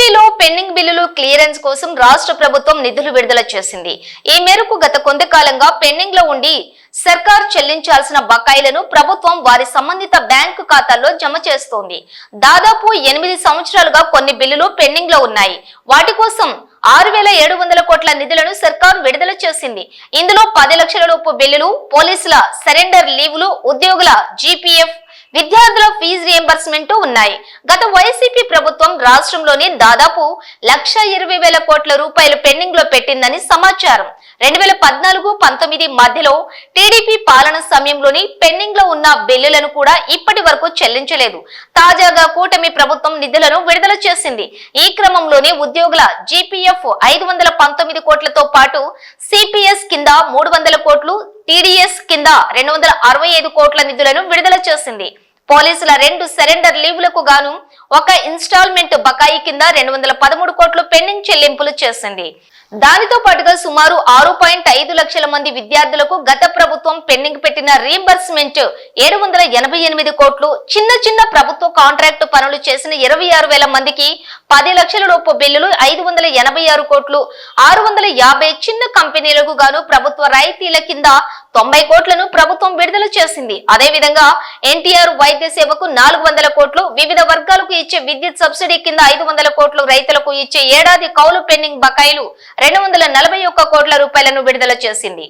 ఏపీలో పెండింగ్ బిల్లులు క్లియరెన్స్ కోసం రాష్ట్ర ప్రభుత్వం నిధులు విడుదల చేసింది. ఈ మేరకు గత కొంతకాలంగా పెండింగ్ లో ఉండి సర్కార్ చెల్లించాల్సిన బకాయిలను ప్రభుత్వం వారి సంబంధిత బ్యాంకు ఖాతాల్లో జమ చేస్తోంది. దాదాపు 8 సంవత్సరాలుగా కొన్ని బిల్లులు పెండింగ్ లో ఉన్నాయి. వాటి కోసం 6,700 కోట్ల నిధులను సర్కార్ విడుదల చేసింది. ఇందులో 10 లక్షల లోపు బిల్లులు, పోలీసుల సరెండర్ లీవులు, ఉద్యోగుల జీపీఎఫ్, విద్యార్థుల ఫీజు రియంబర్స్మెంట్ ఉన్నాయి. గత వైసీపీ ప్రభుత్వం రాష్ట్రంలోని దాదాపు 1,20,000 కోట్ల రూపాయలు పెండింగ్ లో పెట్టిందని సమాచారం. 2014-19 మధ్యలో టీడీపీ పాలన సమయంలోని పెండింగ్ లో ఉన్న బిల్లులను కూడా ఇప్పటి వరకు చెల్లించలేదు. తాజాగా కూటమి ప్రభుత్వం నిధులను విడుదల చేసింది. ఈ క్రమంలోనే ఉద్యోగుల జీపీఎఫ్ 519 కోట్లతో పాటు సిపిఎస్ కింద 300 కోట్లు, టీడీఎస్ కింద 265 కోట్ల నిధులను విడుదల చేసింది. పోలీసుల 2 సరెండర్ లీవులకు గాను ఒక ఇన్స్టాల్మెంట్ బకాయి కింద 213 కోట్లు పెండింగ్ చెల్లింపులు చేసింది. దానితో పాటుగా సుమారు 6.5 లక్షల మంది విద్యార్థులకు గత ప్రభుత్వం పెండింగ్ పెట్టిన రీయింబర్స్మెంట్ 788 కోట్లు, చిన్న ప్రభుత్వ కాంట్రాక్టు పనులు చేసిన 26,000 మందికి 10 లక్షల లోపు బిల్లులు 586 కోట్లు, 650 చిన్న కంపెనీలకు గాను ప్రభుత్వ రాయితీల కింద 90 కోట్లను ప్రభుత్వం విడుదల చేసింది. అదేవిధంగా ఎన్టీఆర్ వైద్య సేవకు 400 కోట్లు, వివిధ వర్గాలకు ఇచ్చే విద్యుత్ సబ్సిడీ కింద 500 కోట్లు, రైతులకు ఇచ్చే ఏడాది కౌలు పెండింగ్ బకాయిలు 241 కోట్ల రూపాయలను విడుదల చేసింది.